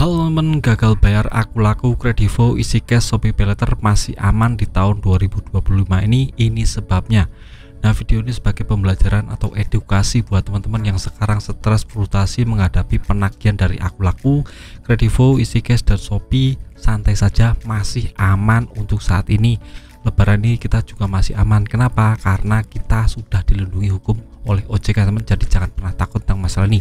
Halo teman, gagal bayar aku laku Kredivo, isi cash, Shopee Paylater masih aman di tahun 2025 ini sebabnya. Nah, video ini sebagai pembelajaran atau edukasi buat teman-teman yang sekarang stres frustasi menghadapi penagihan dari aku laku, Kredivo, isi cash, dan Shopee. Santai saja, masih aman untuk saat ini. Lebaran ini kita juga masih aman. Kenapa? Karena kita sudah dilindungi hukum oleh OJK, teman. Jadi jangan pernah takut tentang masalah ini.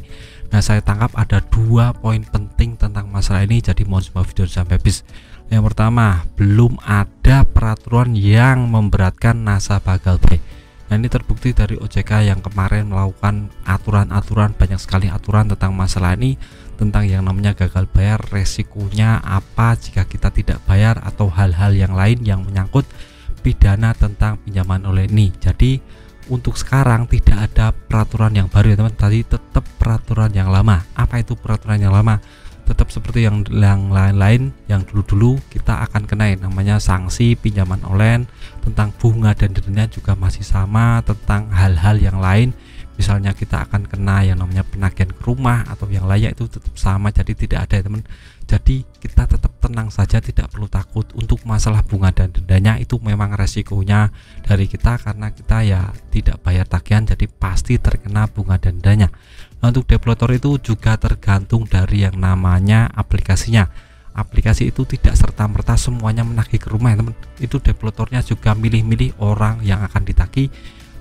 Nah, saya tangkap ada 2 poin penting tentang masalah ini, jadi mohon semua video sampai habis. Yang pertama, belum ada peraturan yang memberatkan nasabah gagal bayar. Nah, ini terbukti dari OJK yang kemarin melakukan aturan-aturan, banyak sekali aturan tentang masalah ini, tentang yang namanya gagal bayar, resikonya apa jika kita tidak bayar, atau hal-hal yang lain yang menyangkut pidana tentang pinjaman online ini. Jadi untuk sekarang tidak ada peraturan yang baru ya teman, tadi tetap peraturan yang lama. Apa itu peraturan yang lama? Tetap seperti yang lain-lain, yang dulu-dulu kita akan kenain, namanya sanksi pinjaman online, tentang bunga dan denda juga masih sama, tentang hal-hal yang lain misalnya kita akan kena yang namanya penagihan ke rumah atau yang layak, itu tetap sama, jadi tidak ada ya teman. Jadi kita tetap tenang saja, tidak perlu takut. Untuk masalah bunga dan dendanya itu memang resikonya dari kita, karena kita ya tidak bayar tagihan, jadi pasti terkena bunga dan dendanya. Nah, untuk developer itu juga tergantung dari yang namanya aplikasinya. Aplikasi itu tidak serta-merta semuanya menagih ke rumah ya teman. Itu developernya juga milih-milih orang yang akan ditagih,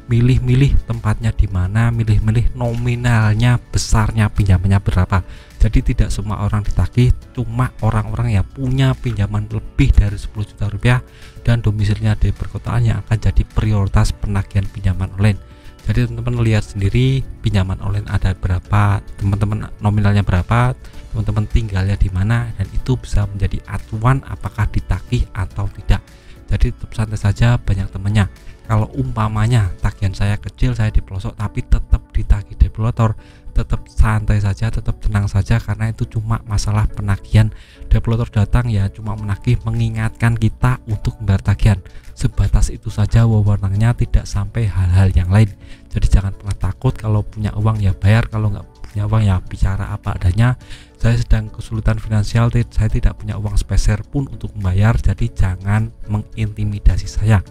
milih-milih tempatnya di mana, milih-milih nominalnya, besarnya pinjamannya berapa. Jadi tidak semua orang ditagih, cuma orang-orang yang punya pinjaman lebih dari 10 juta rupiah dan domisilinya di perkotaan yang akan jadi prioritas penagihan pinjaman online. Jadi teman-teman lihat sendiri pinjaman online ada berapa, teman-teman nominalnya berapa, teman-teman tinggalnya di mana, dan itu bisa menjadi acuan apakah ditagih atau tidak. Jadi tetap santai saja, banyak temannya. Kalau umpamanya tagihan saya kecil, saya di pelosok tapi tetap ditagih developer, tetap santai saja, tetap tenang saja, karena itu cuma masalah penagihan. Developer datang ya cuma menagih, mengingatkan kita untuk membayar tagihan, sebatas itu saja wewenangnya, tidak sampai hal-hal yang lain. Jadi jangan pernah takut, kalau punya uang ya bayar, kalau nggak punya uang ya bicara apa adanya. Saya sedang kesulitan finansial, saya tidak punya uang sepeser pun untuk membayar, jadi jangan mengintimidasi saya.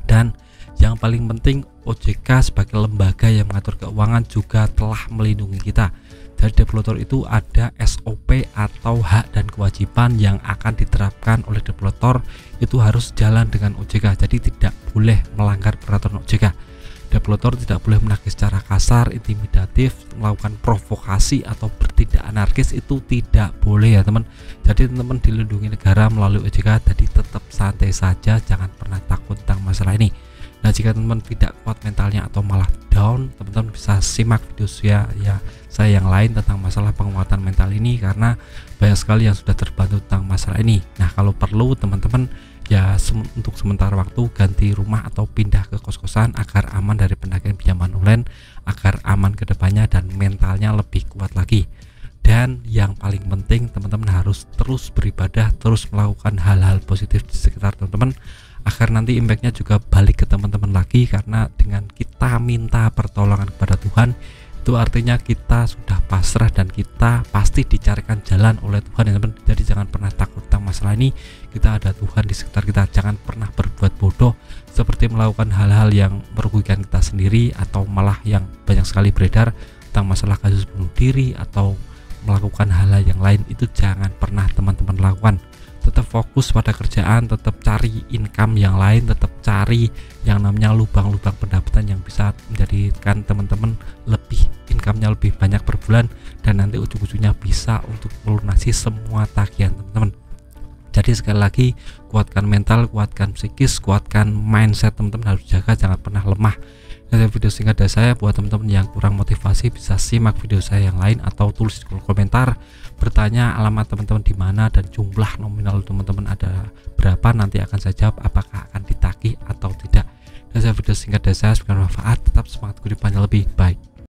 Dan yang paling penting, OJK sebagai lembaga yang mengatur keuangan juga telah melindungi kita. Dari developer itu ada SOP atau hak dan kewajiban yang akan diterapkan oleh developer, itu harus jalan dengan OJK. Jadi tidak boleh melanggar peraturan OJK. Developer tidak boleh menagih secara kasar, intimidatif, melakukan provokasi atau bertindak anarkis, itu tidak boleh ya teman. Jadi teman-teman dilindungi negara melalui OJK, jadi tetap santai saja, jangan pernah takut tentang masalah ini. Nah, jika teman-teman tidak kuat mentalnya atau malah down, teman-teman bisa simak video saya yang lain tentang masalah penguatan mental ini, karena banyak sekali yang sudah terbantu tentang masalah ini. Nah, kalau perlu teman-teman ya untuk sementara waktu ganti rumah atau pindah ke kos-kosan agar aman dari penagihan pinjaman online, agar aman ke depannya dan mentalnya lebih kuat lagi. Dan yang paling penting, teman-teman harus terus beribadah, terus melakukan hal-hal positif di sekitar teman-teman, agar nanti impactnya juga balik ke teman-teman lagi. Karena dengan kita minta pertolongan kepada Tuhan, itu artinya kita sudah pasrah dan kita pasti dicarikan jalan oleh Tuhan ya teman. Jadi jangan pernah takut tentang masalah ini, kita ada Tuhan di sekitar kita. Jangan pernah berbuat bodoh seperti melakukan hal-hal yang merugikan kita sendiri, atau malah yang banyak sekali beredar tentang masalah kasus bunuh diri atau melakukan hal-hal yang lain. Itu jangan pernah teman-teman lakukan. Tetap fokus pada kerjaan, tetap cari income yang lain, tetap cari yang namanya lubang-lubang pendapatan yang bisa menjadikan teman-teman lebih income-nya lebih banyak per bulan, dan nanti ujung-ujungnya bisa untuk melunasi semua tagihan teman-teman. Jadi sekali lagi, kuatkan mental, kuatkan psikis, kuatkan mindset teman-teman, harus jaga, jangan pernah lemah. Nah, video singkat dari saya, buat teman-teman yang kurang motivasi bisa simak video saya yang lain atau tulis di kolom komentar, bertanya alamat teman-teman di mana dan jumlah nominal teman-teman ada berapa, nanti akan saya jawab apakah akan ditagih atau tidak. Dan video singkat dari saya, semoga bermanfaat, tetap semangat kehidupannya lebih baik.